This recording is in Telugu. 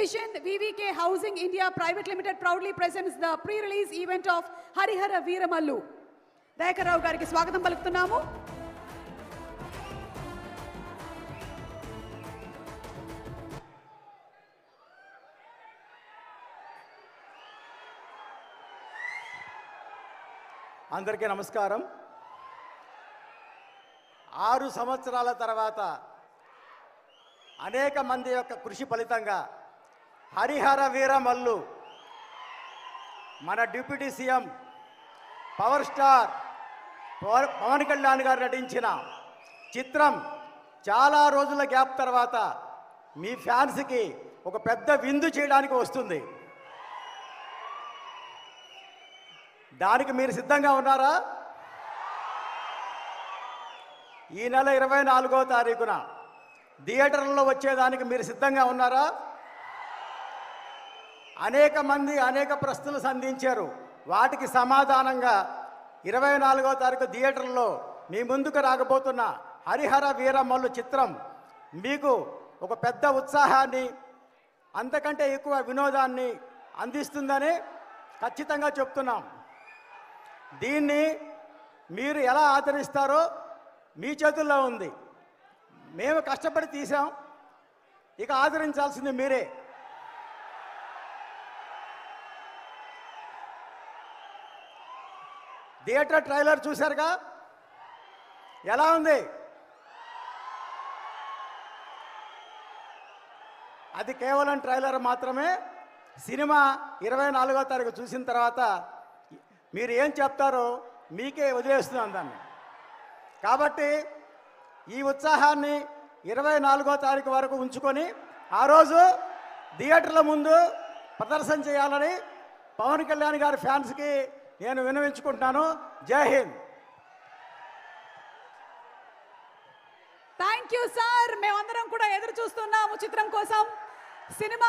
Vision VVK Housing India Private Limited proudly presents the pre-release event of Harihara Veeramallu. Dayakar Rao గారికి స్వాగతం పలుకుతున్నాము. అందరికీ నమస్కారం. 6 సంవత్సరాల తర్వాత అనేక మంది యొక్క కృషి ఫలితంగా హరిహర వీరమల్లు మన deputy CM power star Pawan Kalyan గారు నటించిన చిత్రం చాలా రోజుల గ్యాప్ తర్వాత మీ ఫ్యాన్స్కి ఒక పెద్ద విందు చేయడానికి వస్తుంది. దానికి మీరు సిద్ధంగా ఉన్నారా? ఈ నెల 24వ తారీఖున థియేటర్లలో వచ్చేదానికి మీరు సిద్ధంగా ఉన్నారా? అనేక మంది అనేక ప్రశ్నలు సంధించారు. వాటికి సమాధానంగా 24వ తారీఖు థియేటర్లో మీ ముందుకు రాకపోతున్న హరిహర వీరమల్లు చిత్రం మీకు ఒక పెద్ద ఉత్సాహాన్ని, అంతకంటే ఎక్కువ వినోదాన్ని అందిస్తుందని ఖచ్చితంగా చెప్తున్నాం. దీన్ని మీరు ఎలా ఆదరిస్తారో మీ చేతుల్లో ఉంది. మేము కష్టపడి తీసాం, ఇక ఆదరించాల్సింది మీరే. థియేటర్ ట్రైలర్ చూశారుగా, ఎలా ఉంది? అది కేవలం ట్రైలర్ మాత్రమే. సినిమా 24వ తారీఖు చూసిన తర్వాత మీరు ఏం చెప్తారో మీకే వదిలేస్తున్నాం దాన్ని. కాబట్టి ఈ ఉత్సాహాన్ని 24వ తారీఖు వరకు ఉంచుకొని ఆ రోజు థియేటర్ల ముందు ప్రదర్శన చేయాలని పవన్ కళ్యాణ్ గారి ఫ్యాన్స్కి నేను విన్నవించుకుంటున్నాను. జై హింద్. Thank you sir. మేమందరం కూడా ఎదురు చూస్తున్నాము చిత్రం కోసం. సినిమా